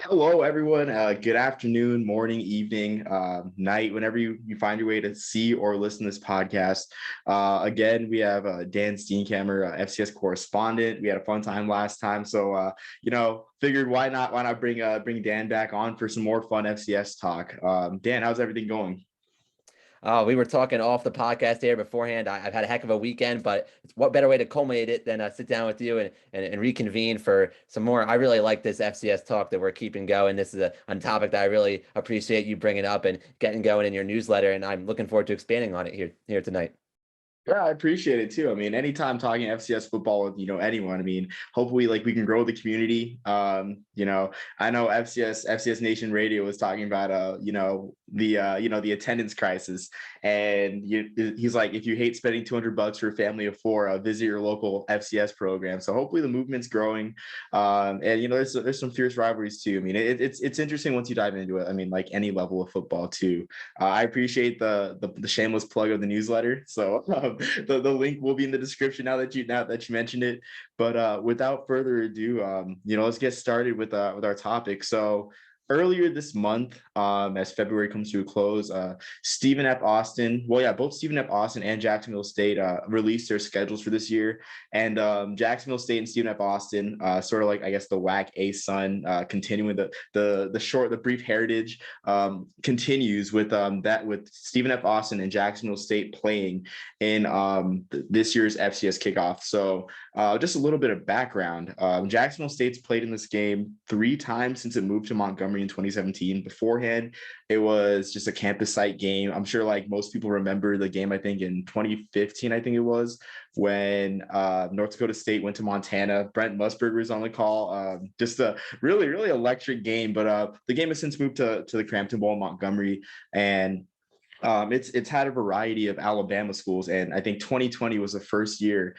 Hello, everyone. Good afternoon, morning, evening, night, whenever you find your way to see or listen to this podcast. Again, we have Dan Steenkamer, FCS correspondent. We had a fun time last time, so figured why not bring Dan back on for some more fun FCS talk. Dan, how's everything going? We were talking off the podcast here beforehand. I've had a heck of a weekend, but it's what better way to culminate it than sit down with you and reconvene for some more. I really like this FCS talk that we're keeping going. This is a topic that I really appreciate you bringing up and getting going in your newsletter, and I'm looking forward to expanding on it here tonight. Yeah, I appreciate it too. I mean, anytime talking FCS football with anyone, I mean, hopefully like we can grow the community. I know FCS Nation Radio was talking about the attendance crisis, and he's like, if you hate spending $200 for a family of four, visit your local FCS program. So hopefully the movement's growing, and there's some fierce rivalries too. I mean, it's interesting once you dive into it. I mean, like any level of football too. I appreciate the shameless plug of the newsletter. So the link will be in the description now that you mentioned it. But without further ado, let's get started with our topic. So earlier this month, as February comes to a close, both Stephen F. Austin and Jacksonville State released their schedules for this year. And Jacksonville State and Stephen F. Austin, sort of like, I guess, the WAC A-Sun, continuing the brief heritage, continues with with Stephen F. Austin and Jacksonville State playing in this year's FCS Kickoff. So just a little bit of background. Jacksonville State's played in this game 3 times since it moved to Montgomery in 2017. Beforehand, it was just a campus site game. I'm sure like most people remember the game, I think in 2015, I think it was, when North Dakota State went to Montana. Brent Musburger was on the call. Just a really, really electric game. But the game has since moved to the Crampton Bowl in Montgomery. And it's had a variety of Alabama schools, and I think 2020 was the first year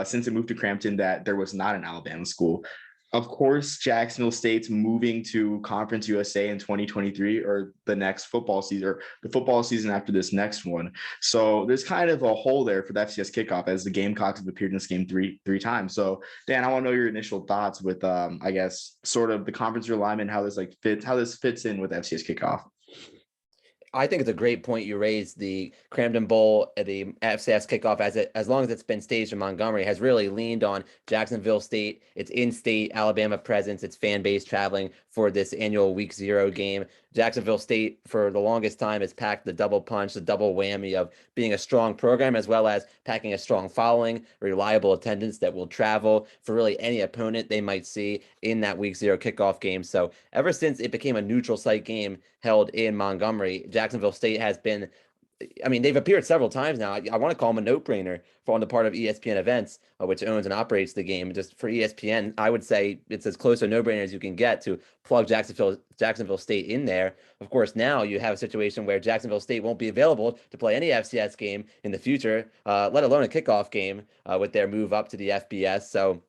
since it moved to Crampton that there was not an Alabama school. Of course, Jacksonville State's moving to Conference USA in 2023, or the next football season, or the football season after this next one. So there's kind of a hole there for the FCS kickoff, as the Gamecocks have appeared in this game three times. So Dan, I want to know your initial thoughts with, I guess, sort of the conference realignment, how this fits in with FCS kickoff. I think it's a great point you raised. The Cramden Bowl, the FCS kickoff, as long as it's been staged in Montgomery, has really leaned on Jacksonville State, its in-state Alabama presence, its fan base traveling for this annual Week 0 game. Jacksonville State, for the longest time, has packed the double punch, the double whammy of being a strong program as well as packing a strong following, reliable attendance that will travel for really any opponent they might see in that Week 0 kickoff game. So ever since it became a neutral site game held in Montgomery, Jacksonville State has been, I mean, they've appeared several times now. I want to call them a no-brainer for on the part of ESPN Events, which owns and operates the game. Just for ESPN, I would say it's as close to a no-brainer as you can get to plug Jacksonville State in there. Of course, now you have a situation where Jacksonville State won't be available to play any FCS game in the future, let alone a kickoff game with their move up to the FBS. So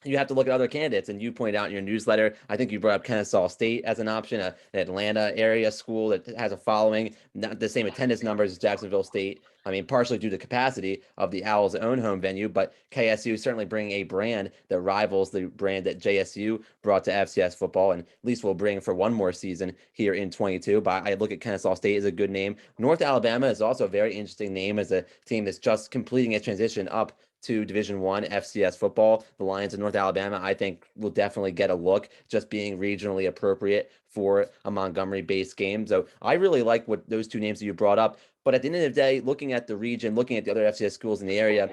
you have to look at other candidates. And you point out in your newsletter, I think you brought up Kennesaw State as an option, an Atlanta area school that has a following, not the same attendance numbers as Jacksonville State. I mean, partially due to capacity of the Owls' own home venue, but KSU certainly bring a brand that rivals the brand that JSU brought to FCS football, and at least will bring for one more season here in 22. But I look at Kennesaw State as a good name. North Alabama is also a very interesting name as a team that's just completing its transition up to Division One FCS football. The Lions of North Alabama, I think, will definitely get a look, just being regionally appropriate for a Montgomery-based game. So I really like what those two names that you brought up. But at the end of the day, looking at the region, looking at the other FCS schools in the area,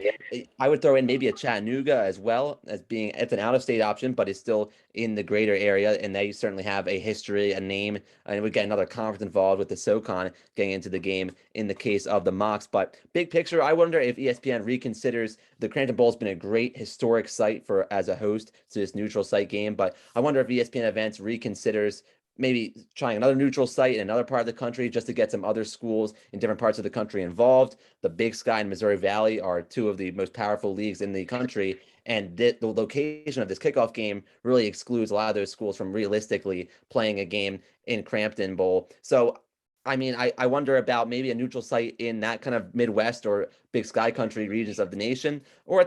I would throw in maybe a Chattanooga as well as being it's an out-of-state option, but it's still in the greater area, and they certainly have a history, a name, and we get another conference involved with the SoCon getting into the game in the case of the Mocs. But big picture, I wonder if ESPN reconsiders the Crampton Bowl has been a great historic site for as a host to this neutral site game, but I wonder if ESPN Events reconsiders maybe trying another neutral site in another part of the country just to get some other schools in different parts of the country involved. The Big Sky and Missouri Valley are two of the most powerful leagues in the country, and the location of this kickoff game really excludes a lot of those schools from realistically playing a game in Crampton Bowl. So I mean, I wonder about maybe a neutral site in that kind of Midwest or Big Sky Country regions of the nation, or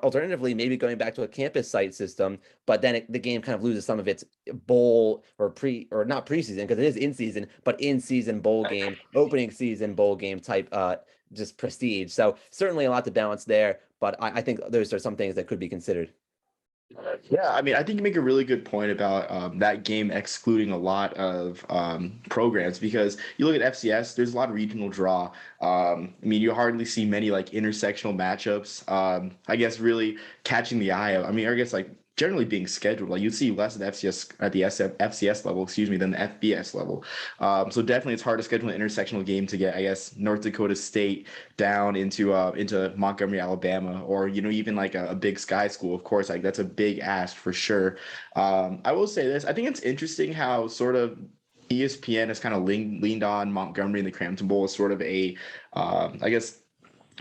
alternatively maybe going back to a campus site system. But then the game kind of loses some of its bowl or not preseason because it is in season, but in season bowl game, opening season bowl game type just prestige. So certainly a lot to balance there. But I think those are some things that could be considered. Yeah, I mean, I think you make a really good point about that game excluding a lot of programs because you look at FCS, there's a lot of regional draw. I mean, you hardly see many like intersectional matchups. I guess really catching the eye of. I mean, I guess like generally being scheduled, like you'd see less at FCS at the FCS level, excuse me, than the FBS level. So definitely, it's hard to schedule an intersectional game to get, I guess, North Dakota State down into Montgomery, Alabama, or even like a Big Sky school. Of course, like that's a big ask for sure. I will say this: I think it's interesting how sort of ESPN has kind of leaned on Montgomery and the Crampton Bowl as sort of I guess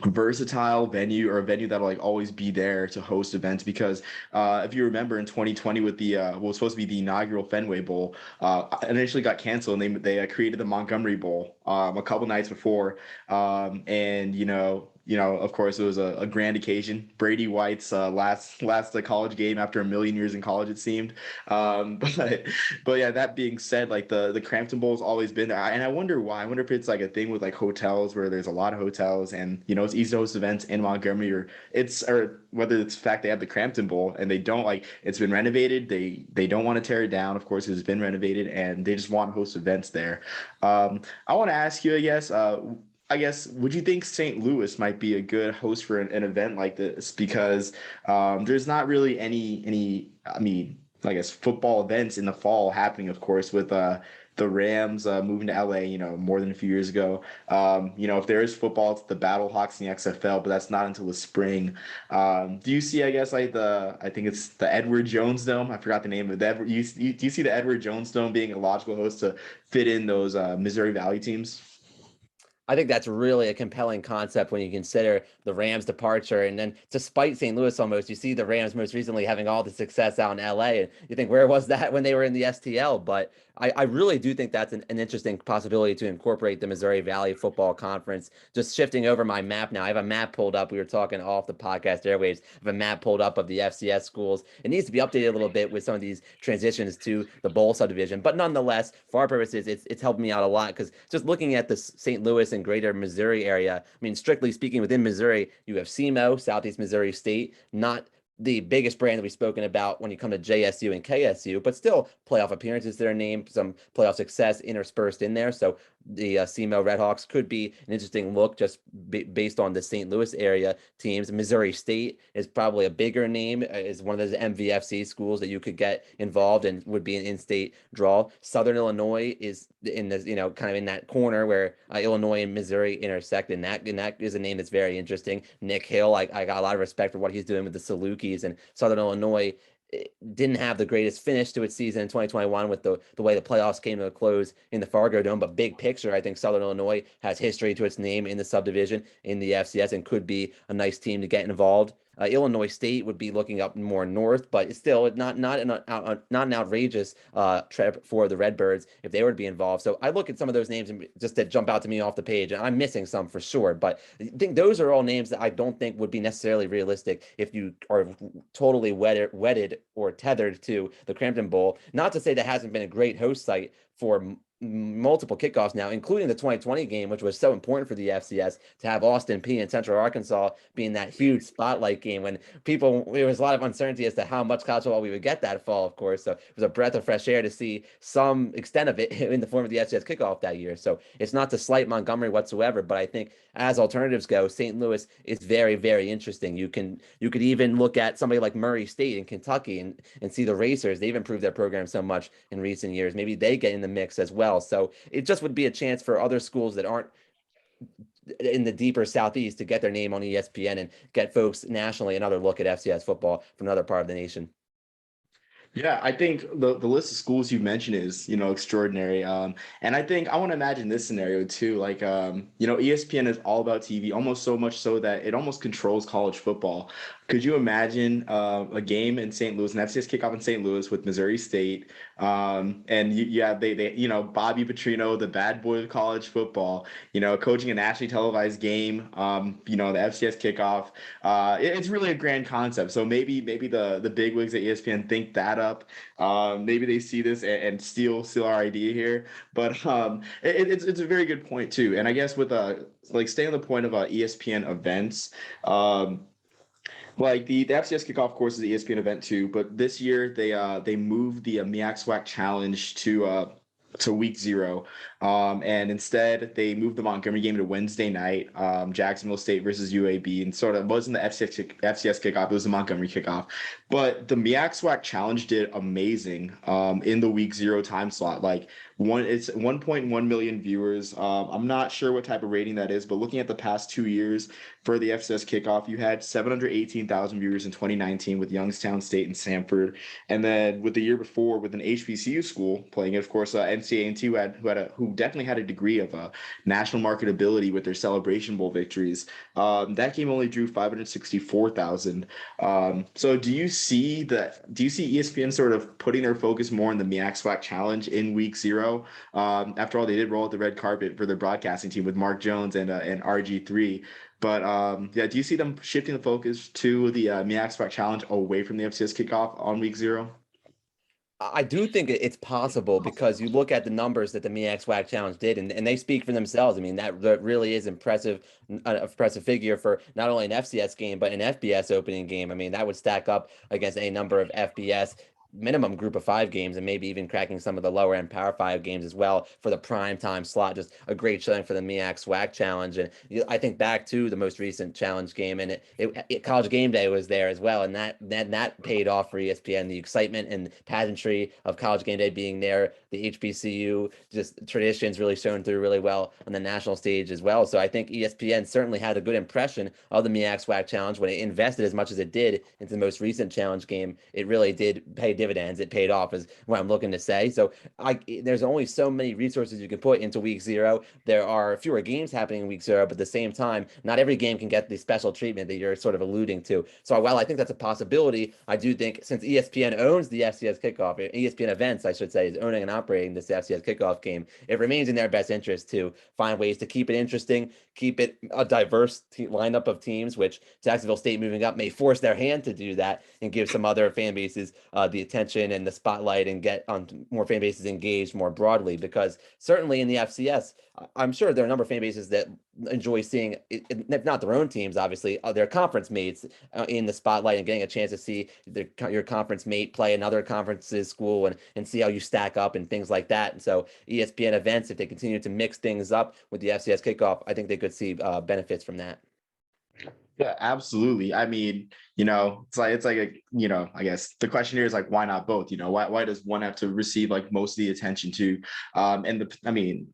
versatile venue or a venue that'll like always be there to host events because if you remember in 2020 with the what was supposed to be the inaugural Fenway Bowl initially got canceled and they created the Montgomery Bowl a couple nights before and of course it was a grand occasion. Brady White's last college game after a million years in college, it seemed. But yeah, that being said, like the Crampton Bowl has always been there, and I wonder why. I wonder if it's like a thing with like hotels where there's a lot of hotels, and it's easy to host events in Montgomery, or whether it's the fact they have the Crampton Bowl and they don't like it's been renovated. They don't want to tear it down. Of course, it's been renovated, and they just want to host events there. I want to ask you, I guess, would you think St. Louis might be a good host for an event like this? Because there's not really I mean, I guess football events in the fall happening, of course, with the Rams moving to LA, more than a few years ago. If there is football, it's the Battle Hawks in the XFL, but that's not until the spring. Do you see, I guess, like I think it's the Edward Jones Dome. I forgot the name of it. Do you see the Edward Jones Dome being a logical host to fit in those Missouri Valley teams? I think that's really a compelling concept when you consider the Rams' departure. And then, despite St. Louis almost, you see the Rams most recently having all the success out in LA. And you think, where was that when they were in the STL? But I really do think that's an interesting possibility to incorporate the Missouri Valley Football Conference. Just shifting over my map now. I have a map pulled up. We were talking off the podcast airwaves. I have a map pulled up of the FCS schools. It needs to be updated a little bit with some of these transitions to the bowl subdivision. But nonetheless, for our purposes, it's helped me out a lot because just looking at the St. Louis and greater Missouri area, I mean, strictly speaking, within Missouri, you have SEMO, Southeast Missouri State, not the biggest brand that we've spoken about when you come to JSU and KSU, but still playoff appearances that are named, some playoff success interspersed in there. So the SEMO Redhawks could be an interesting look just based on the St. Louis area teams. Missouri State is probably a bigger name, is one of those MVFC schools that you could get involved and would be an in-state draw. Southern Illinois is in this, kind of in that corner where Illinois and Missouri intersect, and that is a name that's very interesting. Nick Hill, I got a lot of respect for what he's doing with the Salukis, and Southern Illinois didn't have the greatest finish to its season in 2021 with the way the playoffs came to a close in the Fargo Dome. But big picture, I think Southern Illinois has history to its name in the subdivision in the FCS and could be a nice team to get involved. Illinois State would be looking up more north, but it's still not an outrageous trip for the Redbirds if they were to be involved. So I look at some of those names and just that jump out to me off the page, and I'm missing some for sure. But I think those are all names that I don't think would be necessarily realistic if you are totally wedded or tethered to the Crampton Bowl. Not to say that hasn't been a great host site for multiple kickoffs now, including the 2020 game, which was so important for the FCS to have Austin Peay and Central Arkansas being that huge spotlight game when there was a lot of uncertainty as to how much college football we would get that fall, of course. So it was a breath of fresh air to see some extent of it in the form of the FCS kickoff that year. So it's not to slight Montgomery whatsoever, but I think as alternatives go, St. Louis is very, very interesting. You could even look at somebody like Murray State in Kentucky and see the Racers. They've improved their program so much in recent years. Maybe they get in the mix as well. So it just would be a chance for other schools that aren't in the deeper Southeast to get their name on ESPN and get folks nationally another look at FCS football from another part of the nation. Yeah, I think the list of schools you mentioned is, extraordinary. And I think I want to imagine this scenario too. Like, ESPN is all about TV, almost so much so that it almost controls college football. Could you imagine a game in St. Louis, an FCS kickoff in St. Louis with Missouri State, and you have they Bobby Petrino, the bad boy of college football, coaching a nationally televised game, the FCS kickoff. It's really a grand concept. So maybe the bigwigs at ESPN think that up. Maybe they see this and steal our idea here. But it's a very good point too. And I guess with like staying on the point of ESPN events. Like the FCS kickoff course is the ESPN event too, but this year they moved the MEAC SWAC challenge to week 0. And instead they moved the Montgomery game to Wednesday night, Jacksonville State versus UAB, and sort of wasn't the FCS kickoff, it was the Montgomery kickoff. But the MEAC SWAC challenge did amazing in the week 0 time slot. Like it's 1.1 million viewers. I'm not sure what type of rating that is, but looking at the past 2 years for the FCS kickoff, you had 718,000 viewers in 2019 with Youngstown State and Samford, and then with the year before with an HBCU school playing it, of course, NCAA who definitely had a degree of national marketability with their Celebration Bowl victories. That game only drew 564,000. So do you see ESPN sort of putting their focus more on the MEAC SWAC challenge in week 0? After all, they did roll out the red carpet for their broadcasting team with Mark Jones and RG3. But do you see them shifting the focus to the MEAC SWAC challenge away from the FCS kickoff on week 0? I do think it's possible because you look at the numbers that the MEAC SWAC Challenge did, and they speak for themselves. I mean, that really is impressive, an impressive figure for not only an FCS game, but an FBS opening game. I mean, that would stack up against a number of FBS minimum group of 5 games and maybe even cracking some of the lower end Power 5 games as well for the prime time slot. Just a great showing for the MEAC SWAC challenge. And I think back to the most recent challenge game, and College Game Day was there as well, and that paid off for ESPN. The excitement and pageantry of College Game Day being there, the HBCU just traditions really shown through really well on the national stage as well. So I think ESPN certainly had a good impression of the MEAC SWAC challenge when it invested as much as it did into the most recent challenge game. It really did pay dividends. It paid off, is what I'm looking to say. So there's only so many resources you can put into week 0. There are fewer games happening in week 0, but at the same time, not every game can get the special treatment that you're sort of alluding to. So while I think that's a possibility, I do think since ESPN owns the FCS kickoff, ESPN Events, I should say, is owning and operating this FCS kickoff game, it remains in their best interest to find ways to keep it interesting, keep it a diverse lineup of teams, which Jacksonville State moving up may force their hand to do that and give some other fan bases the attention and the spotlight and get on more fan bases engaged more broadly. Because certainly in the FCS, I'm sure there are a number of fan bases that enjoy seeing, if not their own teams, obviously, their conference mates in the spotlight and getting a chance to see your conference mate play another conference's school and see how you stack up and things like that. And so ESPN Events, if they continue to mix things up with the FCS kickoff, I think they could see benefits from that. Yeah, absolutely. I mean, it's like I guess the question here is like, why not both? Why does one have to receive like most of the attention to? And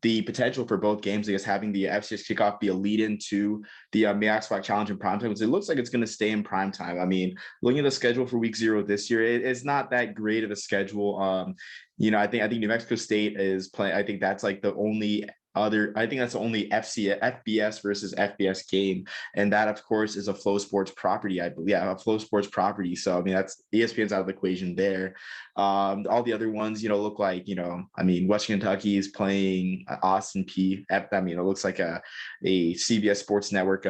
the potential for both games, I guess, having the FCS kickoff be a lead into the MEAC SWAC challenge in primetime, because it looks like it's going to stay in primetime. I mean, looking at the schedule for week 0 this year, it's not that great of a schedule. I think New Mexico State is playing. I think that's like the only I think that's the only FBS versus FBS game, and that of course is a Flow Sports property, I believe. Yeah, a Flow Sports property. So I mean, that's ESPN's out of the equation there. All the other ones, look like West Kentucky is playing Austin P. I mean, it looks like a CBS Sports Network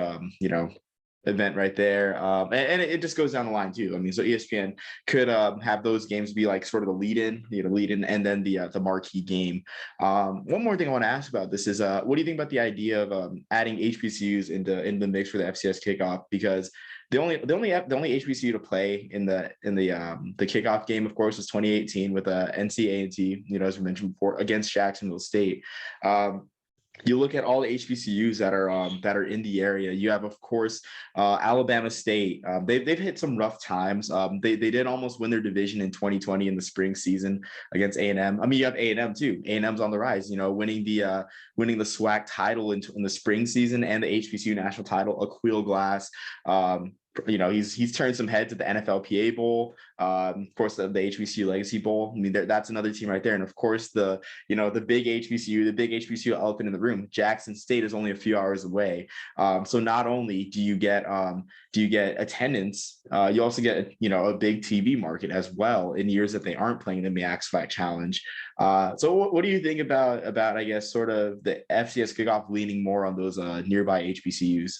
event right there. And it just goes down the line too. I mean, so ESPN could have those games be like sort of the lead in, and then the marquee game. One more thing I want to ask about this is what do you think about the idea of adding HBCUs in the mix for the FCS kickoff? Because the only HBCU to play in the kickoff game, of course, was 2018 with NCAA, as we mentioned before, against Jacksonville State. You look at all the HBCUs that are in the area. You have, of course, Alabama State. They've hit some rough times. They did almost win their division in 2020 in the spring season against A&M. I mean, you have A&M too. A&M's on the rise. Winning the SWAC title in the spring season and the HBCU national title. Aquil Glass. he's turned some heads at the NFLPA Bowl, of course the HBCU Legacy Bowl. I mean, that's another team right there, and of course the big HBCU elephant in the room, Jackson State, is only a few hours away. So not only do you get attendance, you also get a big TV market as well in years that they aren't playing the MEAC SWAC Challenge. So what do you think about I guess sort of the FCS Kickoff leaning more on those nearby HBCUs?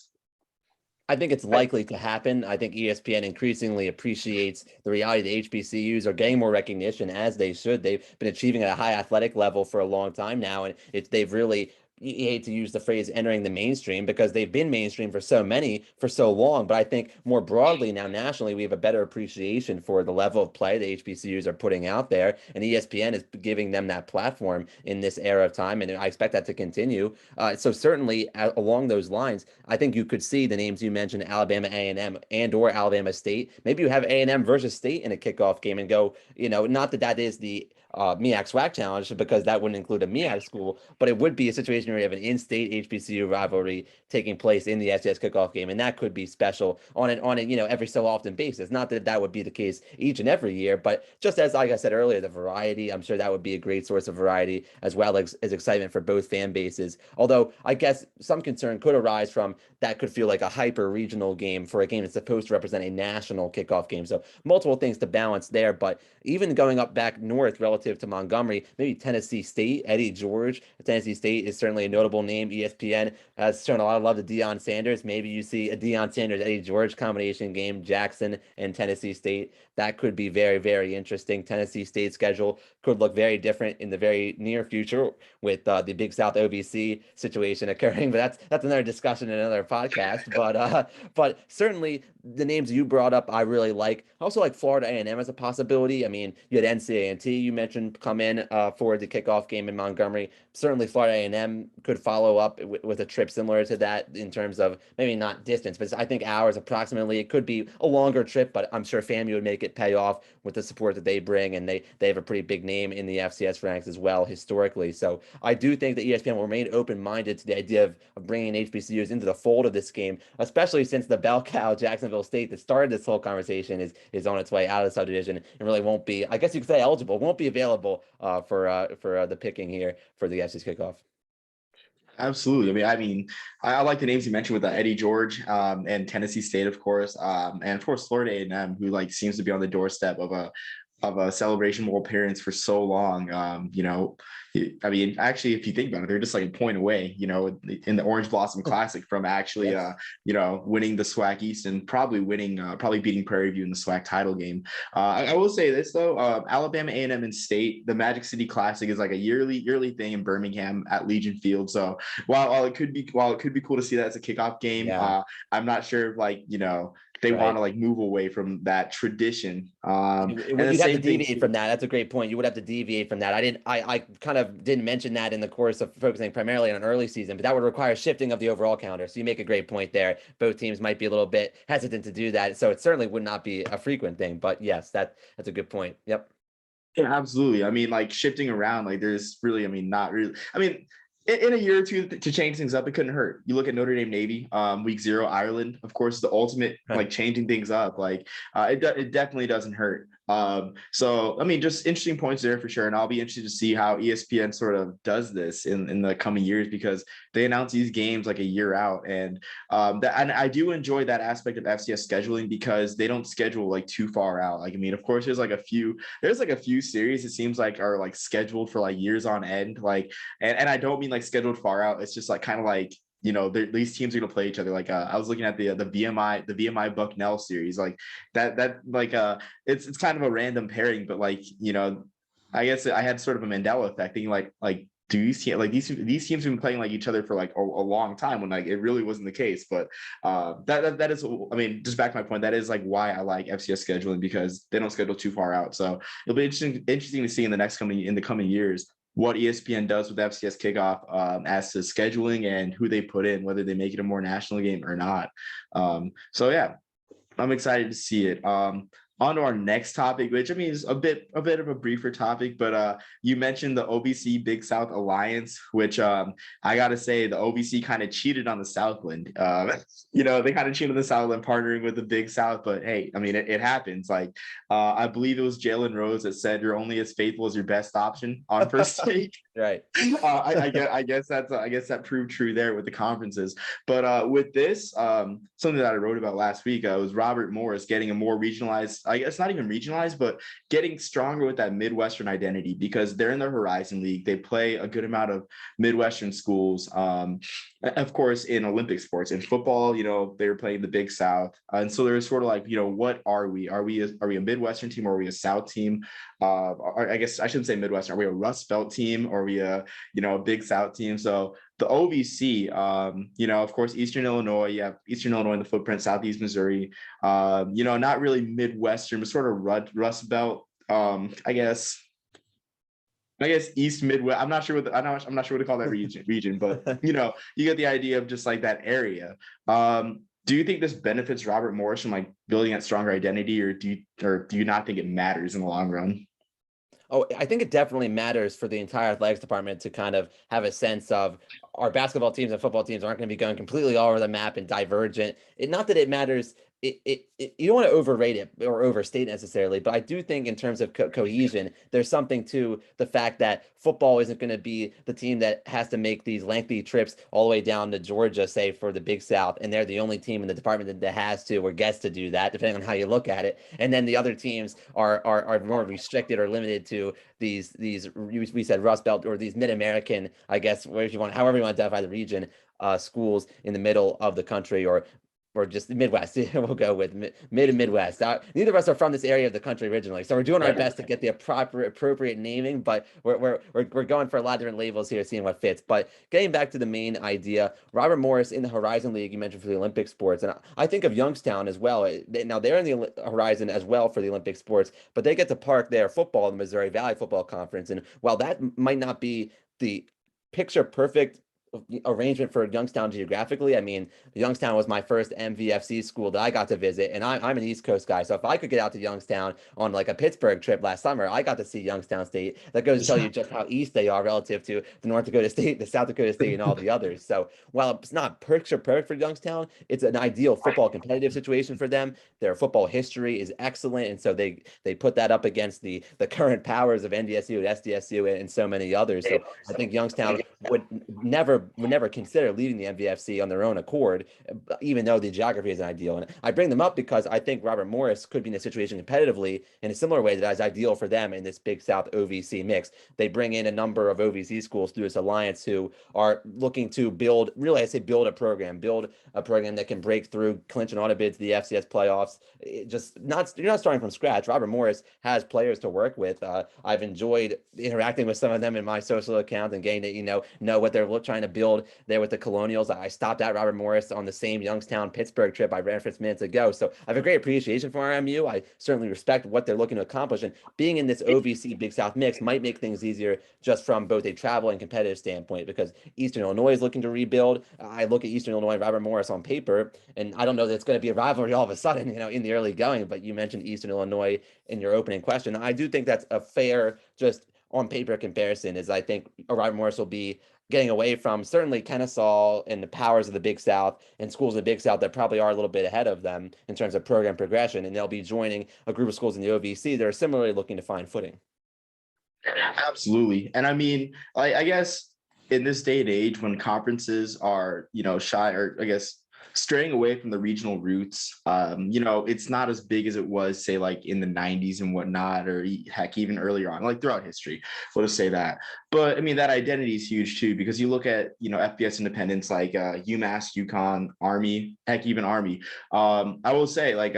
I think it's likely to happen. I think ESPN increasingly appreciates the reality the HBCUs are getting more recognition, as they should. They've been achieving at a high athletic level for a long time now, and they've really, you hate to use the phrase entering the mainstream, because they've been mainstream for so long. But I think more broadly now, nationally, we have a better appreciation for the level of play the HBCUs are putting out there, and ESPN is giving them that platform in this era of time, and I expect that to continue. So certainly along those lines, I think you could see the names you mentioned, Alabama A&M and or Alabama State. Maybe you have A&M versus State in a kickoff game and go, not that is the MEAC SWAC Challenge, because that wouldn't include a MEAC school, but it would be a situation where you have an in-state HBCU rivalry taking place in the FCS Kickoff game, and that could be special on an every so often basis. Not that would be the case each and every year, but just as, like I said earlier, the variety, I'm sure that would be a great source of variety, as well as excitement for both fan bases. Although I guess some concern could arise from that could feel like a hyper regional game for a game that's supposed to represent a national kickoff game. So multiple things to balance there, but even going up back north relative to Montgomery, maybe Tennessee State, Eddie George. Tennessee State is certainly a notable name. ESPN has shown a lot of love to Deion Sanders. Maybe you see a Deion Sanders, Eddie George combination game, Jackson and Tennessee State. That could be very, very interesting. Tennessee State schedule could look very different in the very near future with the Big South OVC situation occurring, but that's another discussion in another podcast. But certainly the names you brought up, I really like. I also like Florida A&M as a possibility. I mean, you had NCAA you mentioned come in for the kickoff game in Montgomery. Certainly Florida A&M could follow up with a trip similar to that in terms of maybe not distance, but I think hours approximately. It could be a longer trip, but I'm sure FAMU would make it pay off with the support that they bring, and they have a pretty big name in the FCS ranks as well historically. So I do think that ESPN will remain open-minded to the idea of bringing HBCUs into the fold of this game, especially since the bell cow Jacksonville State that started this whole conversation is on its way out of the subdivision and really won't be, I guess you could say, eligible, won't be available for the picking here for the FCS Kickoff. Absolutely. I mean, I like the names you mentioned with Eddie George and Tennessee State, of course, and of course Florida A&M, who seems to be on the doorstep of a Celebration Bowl appearance for so long. I mean, actually, if you think about it, they're just a point away, in the Orange Blossom Classic from actually, Yes. Winning the SWAC East and probably beating Prairie View in the SWAC title game. I will say this though, Alabama A&M and State, the Magic City Classic is a yearly thing in Birmingham at Legion Field. So while it could be cool to see that as a kickoff game, Yeah. I'm not sure if they Right. want to move away from that tradition. And the You'd have to same thing deviate from that. That's a great point. You would have to deviate from that. I kind of didn't mention that in the course of focusing primarily on early season, but that would require shifting of the overall calendar. So you make a great point there. Both teams might be a little bit hesitant to do that. So it certainly would not be a frequent thing, but yes, that's a good point. Yep. Yeah, absolutely. I mean, shifting around, there's really, not really. I mean, in a year or two to change things up, it couldn't hurt. You look at Notre Dame Navy, week 0, Ireland, of course, the ultimate changing things up. It definitely doesn't hurt. So I mean, just interesting points there for sure. And I'll be interested to see how ESPN sort of does this in the coming years, because they announce these games a year out. And and I do enjoy that aspect of FCS scheduling, because they don't schedule too far out. I mean, of course, there's a few series it seems are scheduled for years on end. And I don't mean scheduled far out. It's just these teams are going to play each other. I was looking at the VMI Bucknell series, it's kind of a random pairing, but I guess I had sort of a Mandela effect thinking do you see these teams have been playing each other for a long time, when it really wasn't the case. But that is, I mean, just back to my point, that is why I like FCS scheduling, because they don't schedule too far out. So it'll be interesting to see in the coming years what ESPN does with FCS Kickoff as to scheduling and who they put in, whether they make it a more national game or not. So yeah, I'm excited to see it. On to our next topic, which I mean is a bit of a briefer topic, but you mentioned the OVC-Big South Alliance, which I gotta say the OVC kind of cheated on the Southland. They kind of cheated on the Southland partnering with the Big South, but hey, I mean it happens. Like I believe it was Jalen Rose that said you're only as faithful as your best option on first take. Right. I guess that proved true there with the conferences. But with this, something that I wrote about last week was Robert Morris getting a more regionalized, I guess not even regionalized, but getting stronger with that Midwestern identity, because they're in the Horizon League. They play a good amount of Midwestern schools. Of course, in Olympic sports, in football, they were playing the Big South, and so they're sort of like, what are we? Are we a Midwestern team, or are we a South team? I guess I shouldn't say Midwestern. Are we a Rust Belt team, or are we a Big South team? So the OVC, of course, Eastern Illinois. You have Eastern Illinois in the footprint, Southeast Missouri. Not really Midwestern, but sort of Rust Belt. I guess East Midwest. I'm not sure what to call that region, but you get the idea of just like that area. Do you think this benefits Robert Morris from like building that stronger identity, or do you not think it matters in the long run? Oh, I think it definitely matters for the entire athletics department to kind of have a sense of our basketball teams and football teams aren't going to be going completely all over the map and divergent. Not that it matters. You don't want to overrate it or overstate necessarily, but I do think in terms of cohesion, there's something to the fact that football isn't going to be the team that has to make these lengthy trips all the way down to Georgia, say for the Big South, and they're the only team in the department that has to or gets to do that, depending on how you look at it. And then the other teams are more restricted or limited to these we said Rust Belt or these Mid-American, I guess, however you want to identify the region, schools in the middle of the country, or just the Midwest. We'll go with mid and Midwest. Neither of us are from this area of the country originally, so we're doing our best to get the appropriate naming, but we're going for a lot of different labels here, seeing what fits. But getting back to the main idea, Robert Morris in the Horizon League, you mentioned for the Olympic sports, and I think of Youngstown as well. Now they're in the Horizon as well for the Olympic sports, but they get to park their football in the Missouri Valley Football Conference, and while that might not be the picture perfect arrangement for Youngstown geographically. I mean, Youngstown was my first MVFC school that I got to visit, and I'm an East Coast guy. So if I could get out to Youngstown on like a Pittsburgh trip last summer, I got to see Youngstown State. That goes to tell you just how east they are relative to the North Dakota State, the South Dakota State, and all the others. So while it's not picture perfect for Youngstown, it's an ideal football competitive situation for them. Their football history is excellent, and so they put that up against the current powers of NDSU, SDSU, and so many others. So I think Youngstown would never consider leaving the MVFC on their own accord, even though the geography isn't ideal. And I bring them up because I think Robert Morris could be in a situation competitively in a similar way that is ideal for them in this Big South OVC mix. They bring in a number of OVC schools through this alliance who are looking to build a program that can break through, clinch an auto bid to the FCS playoffs. You're not starting from scratch. Robert Morris has players to work with. I've enjoyed interacting with some of them in my social account and getting to know what they're trying to build there with the Colonials. I stopped at Robert Morris on the same Youngstown-Pittsburgh trip I referenced minutes ago. So I have a great appreciation for RMU. I certainly respect what they're looking to accomplish. And being in this OVC Big South mix might make things easier just from both a travel and competitive standpoint, because Eastern Illinois is looking to rebuild. I look at Eastern Illinois and Robert Morris on paper, and I don't know that it's going to be a rivalry all of a sudden, in the early going, but you mentioned Eastern Illinois in your opening question. I do think that's a fair, just on paper comparison, is I think Robert Morris will be getting away from certainly Kennesaw and the powers of the Big South and schools in the Big South that probably are a little bit ahead of them in terms of program progression. And they'll be joining a group of schools in the OVC that are similarly looking to find footing. Absolutely. And I mean, I guess in this day and age when conferences are, shy, or I guess straying away from the regional roots, it's not as big as it was, say, like in the 90s and whatnot, or heck, even earlier on, like throughout history, we'll just say that. But I mean, that identity is huge too, because you look at, FBS independents like UMass, UConn, Army, heck, even Army. I will say, like,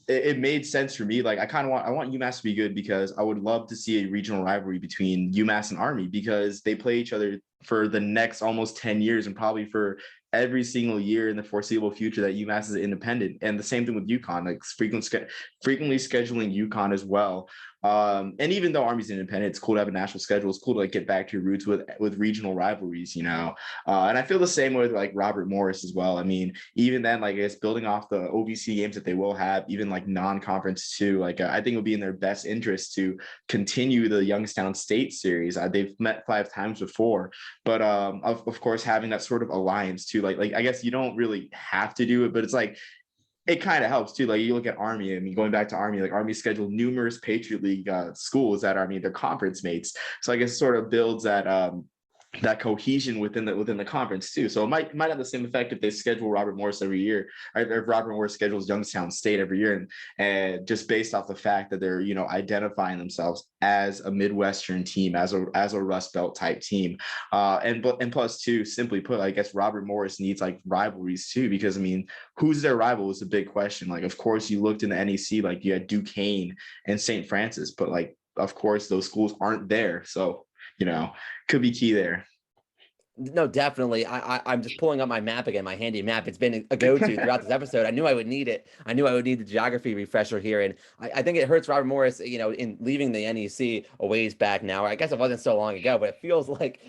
it made sense for me. Like, I want UMass to be good, because I would love to see a regional rivalry between UMass and Army, because they play each other for the next almost 10 years and probably for every single year in the foreseeable future that UMass is independent. And the same thing with UConn, like frequently scheduling UConn as well. And even though Army's independent, it's cool to have a national schedule. It's cool to like get back to your roots with regional rivalries, you know. And I feel the same way with like Robert Morris as well. I mean, even then, like I guess building off the OVC games that they will have, even like non-conference too, like I think it would be in their best interest to continue the Youngstown State series. They've met 5 times before, but of course having that sort of alliance too, like I guess you don't really have to do it, but it's like it kind of helps too. Like you look at Army, I mean, going back to Army, like Army scheduled numerous Patriot League schools that are, I mean, they're conference mates. So I guess it sort of builds that cohesion within the conference too. So it might have the same effect if they schedule Robert Morris every year, or if Robert Morris schedules Youngstown State every year, and just based off the fact that they're, you know, identifying themselves as a Midwestern team, as a Rust Belt type team, and plus too, simply put, I guess Robert Morris needs like rivalries too, because I mean, who's their rival is a big question. Like, of course, you looked in the NEC, like you had Duquesne and St. Francis, but like, of course, those schools aren't there, so you know, could be key there. No, definitely. I'm just pulling up my map again, my handy map. It's been a go-to throughout this episode. I knew I would need it. I knew I would need the geography refresher here. And I think it hurts Robert Morris, you know, in leaving the NEC a ways back now. I guess it wasn't so long ago, but it feels like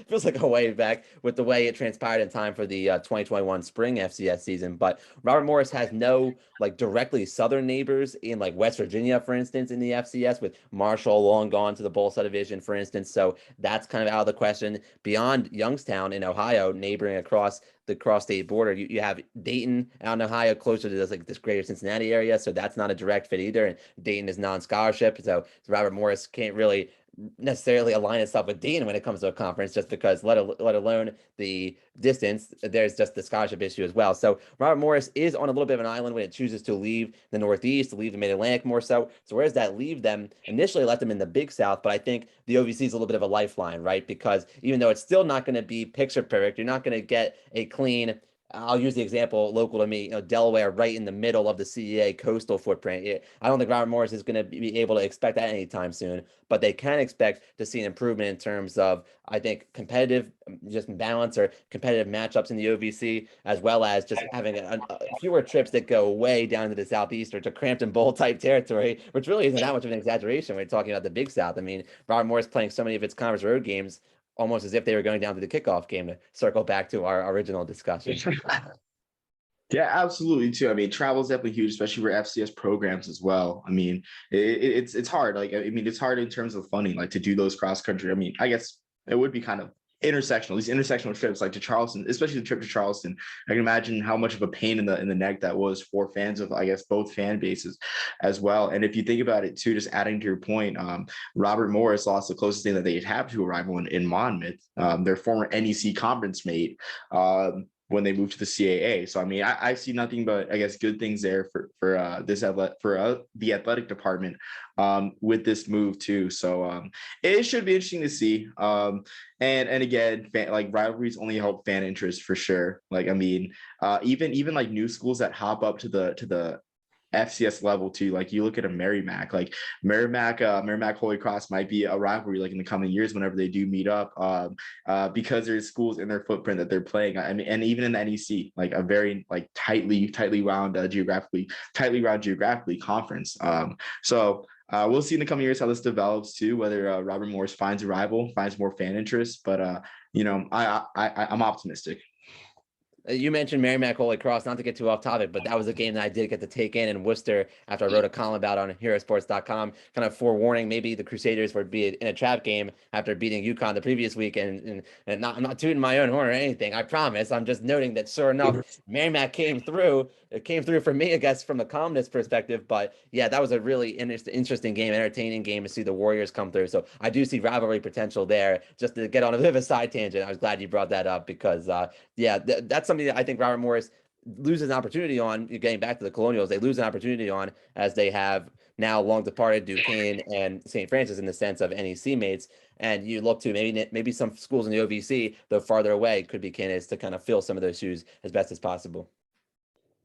a way back with the way it transpired in time for the 2021 spring FCS season. But Robert Morris has no like directly southern neighbors in like West Virginia, for instance, in the FCS, with Marshall long gone to the bowl subdivision, for instance. So that's kind of out of the question. Beyond Youngstown in Ohio, neighboring across the cross-state border, you have Dayton out in Ohio, closer to this greater Cincinnati area, so that's not a direct fit either. And Dayton is non-scholarship, so Robert Morris can't really necessarily align itself with Dayton when it comes to a conference, just because let alone the distance, there's just the scholarship issue as well. So Robert Morris is on a little bit of an island when it chooses to leave the Northeast, to leave the Mid-Atlantic more so. So where does that leave them? Initially left them in the Big South, but I think the OVC is a little bit of a lifeline, right? Because even though it's still not going to be picture perfect, you're not going to get a clean, I'll use the example local to me, you know, Delaware right in the middle of the CEA coastal footprint. I don't think Robert Morris is going to be able to expect that anytime soon, but they can expect to see an improvement in terms of, I think, competitive just balance or competitive matchups in the OVC, as well as just having fewer trips that go way down to the Southeast or to Crampton Bowl type territory, which really isn't that much of an exaggeration when you're talking about the Big South. I mean, Robert Morris playing so many of its conference road games almost as if they were going down to the kickoff game, to circle back to our original discussion. Yeah, absolutely too. I mean, travel is definitely huge, especially for FCS programs as well. I mean, it's hard. Like, I mean, it's hard in terms of funding, like to do those cross country. I mean, I guess it would be kind of intersectional, these intersectional trips, like to Charleston, especially the trip to Charleston. I can imagine how much of a pain in the neck that was for fans of, I guess, both fan bases as well. And if you think about it too, just adding to your point, Robert Morris lost the closest thing that they'd have to a rival in Monmouth, their former NEC conference mate. When they moved to the CAA. So I mean, I see nothing but, I guess, good things there for the athletic department with this move too. So it should be interesting to see. And again, like rivalries only help fan interest for sure. Like I mean, even like new schools that hop up to the FCS level too. Like you look at a Merrimack, like Merrimack Holy Cross might be a rivalry like in the coming years whenever they do meet up, because there's schools in their footprint that they're playing. I mean, and even in the NEC, like a very like tightly wound geographically conference. So we'll see in the coming years how this develops too, whether Robert Morris finds a rival, finds more fan interest. But you know, I'm optimistic. You mentioned Merrimack Holy Cross, not to get too off topic, but that was a game that I did get to take in Worcester after I wrote a column about on herosports.com, kind of forewarning maybe the Crusaders would be in a trap game after beating UConn the previous week. And not, I'm not tooting my own horn or anything, I promise. I'm just noting that sure enough, Merrimack came through. It came through for me, I guess, from the calmness perspective. But yeah, that was a really interesting game, entertaining game to see the Warriors come through. So I do see rivalry potential there. Just to get on a bit of a side tangent, I was glad you brought that up because yeah, that's something that I think Robert Morris loses an opportunity on. Getting back to the Colonials, they lose an opportunity on, as they have now long departed Duquesne and St. Francis in the sense of NEC mates. And you look to maybe some schools in the OVC, though farther away, could be candidates to kind of fill some of those shoes as best as possible.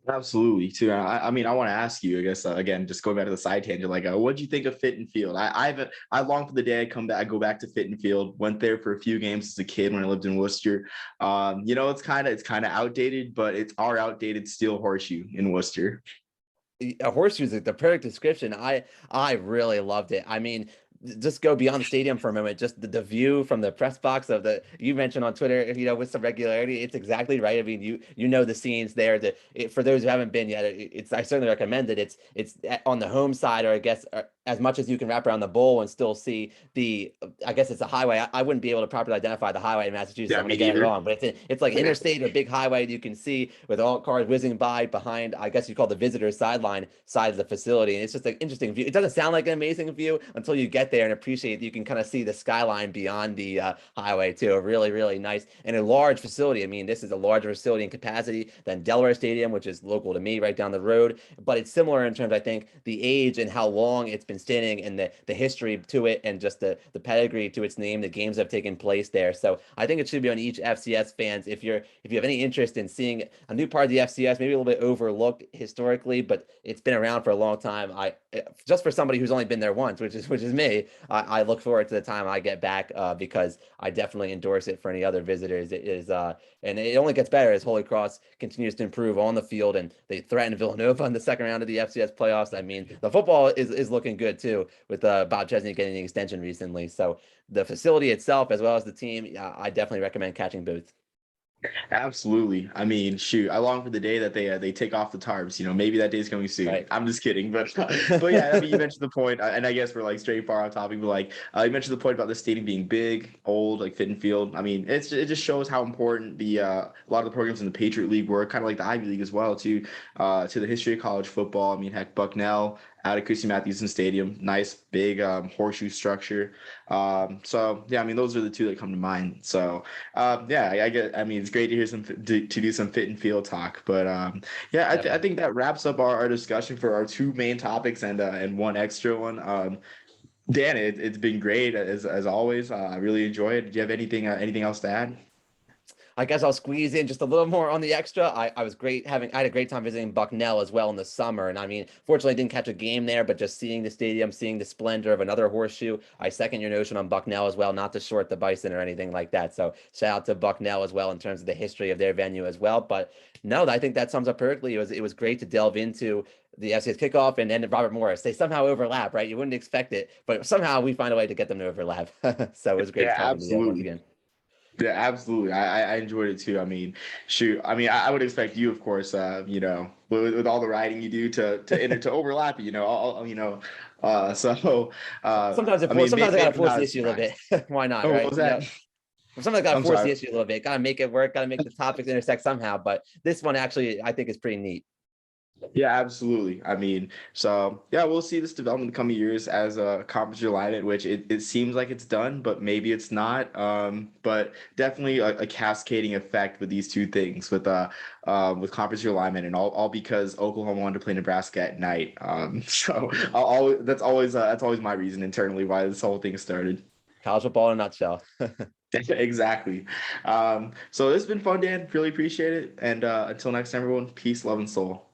Absolutely, too. I mean, I want to ask you, I guess, again, just going back to the side tangent, like, what do you think of Fit and Field? I long for the day I go back to Fit and Field. Went there for a few games as a kid when I lived in Worcester. You know, it's kind of outdated, but it's our outdated steel horseshoe in Worcester. A horseshoe is the perfect description. I really loved it. I mean, just go beyond the stadium for a moment. Just the view from the press box of the you mentioned on Twitter, with some regularity. It's exactly right. I mean, you know the scenes there. For those who haven't been yet, it's I certainly recommend it. It's on the home side, or I guess as much as you can wrap around the bowl and still see the. I guess it's a highway. I wouldn't be able to properly identify the highway in Massachusetts. Yeah, I'm me gonna get it either. wrong, but it's like interstate or big highway you can see with all cars whizzing by behind. I guess you call the visitor sideline side of the facility, and it's just an interesting view. It doesn't sound like an amazing view until you get there and appreciate you can kind of see the skyline beyond the highway too. A really, really nice and a large facility. I mean, this is a larger facility in capacity than Delaware Stadium, which is local to me right down the road. But it's similar in terms, I think, the age and how long it's been standing and the history to it and just the pedigree to its name, the games that have taken place there. So I think it should be on each FCS fans if you have any interest in seeing a new part of the FCS, maybe a little bit overlooked historically, but it's been around for a long time. Just for somebody who's only been there once, which is me, I look forward to the time I get back because I definitely endorse it for any other visitors. It is and it only gets better as Holy Cross continues to improve on the field, and they threaten Villanova in the second round of the FCS playoffs. I mean, the football is looking good too, with Bob Chesney getting the extension recently. So the facility itself, as well as the team, I definitely recommend catching both. Absolutely. I mean, shoot, I long for the day that they take off the tarps. Maybe that day's coming soon. Right. I'm just kidding, but yeah, I mean, you mentioned the point, and I guess we're like straight far off topic, but like you mentioned the point about the stadium being big, old, like fit and field. I mean, it just shows how important a lot of the programs in the Patriot League were, kind of like the Ivy League as well, to the history of college football. I mean, heck, Bucknell out of Christy Mathewson Stadium, nice big horseshoe structure. So yeah, I mean, those are the two that come to mind. So yeah, I mean, it's great to hear to do some fit and field talk, but yeah, I think that wraps up our discussion for our two main topics and one extra one. Dan, it's been great as always. I really enjoy it. Do you have anything else to add? I guess I'll squeeze in just a little more on the extra. I was I had a great time visiting Bucknell as well in the summer. And I mean, fortunately, I didn't catch a game there, but just seeing the stadium, seeing the splendor of another horseshoe. I second your notion on Bucknell as well, not to short the Bison or anything like that. So shout out to Bucknell as well in terms of the history of their venue as well. But no, I think that sums up perfectly. It was great to delve into the FCS kickoff and then Robert Morris. They somehow overlap, right? You wouldn't expect it, but somehow we find a way to get them to overlap. So it was great Yeah, talking to you once absolutely. again. Yeah, absolutely. I enjoyed it too. I mean, shoot. I mean, I would expect you, of course, with all the writing you do to overlap. So I mean, Sometimes I gotta maybe force not the a issue a little surprise. bit. Why not, Oh, what right? was that? Sometimes I gotta I'm force sorry. the issue a little bit. Gotta make it work. Gotta make the topics intersect somehow. But this one actually, I think, is pretty neat. Yeah, absolutely. I mean, so yeah, we'll see this development in the coming years as a conference alignment, which it seems like it's done, but maybe it's not. But definitely a cascading effect with these two things, with conference alignment, and all because Oklahoma wanted to play Nebraska at night. So that's always my reason internally why this whole thing started. College football in a nutshell. Exactly. So this has been fun, Dan. Really appreciate it. And until next time, everyone, peace, love, and soul.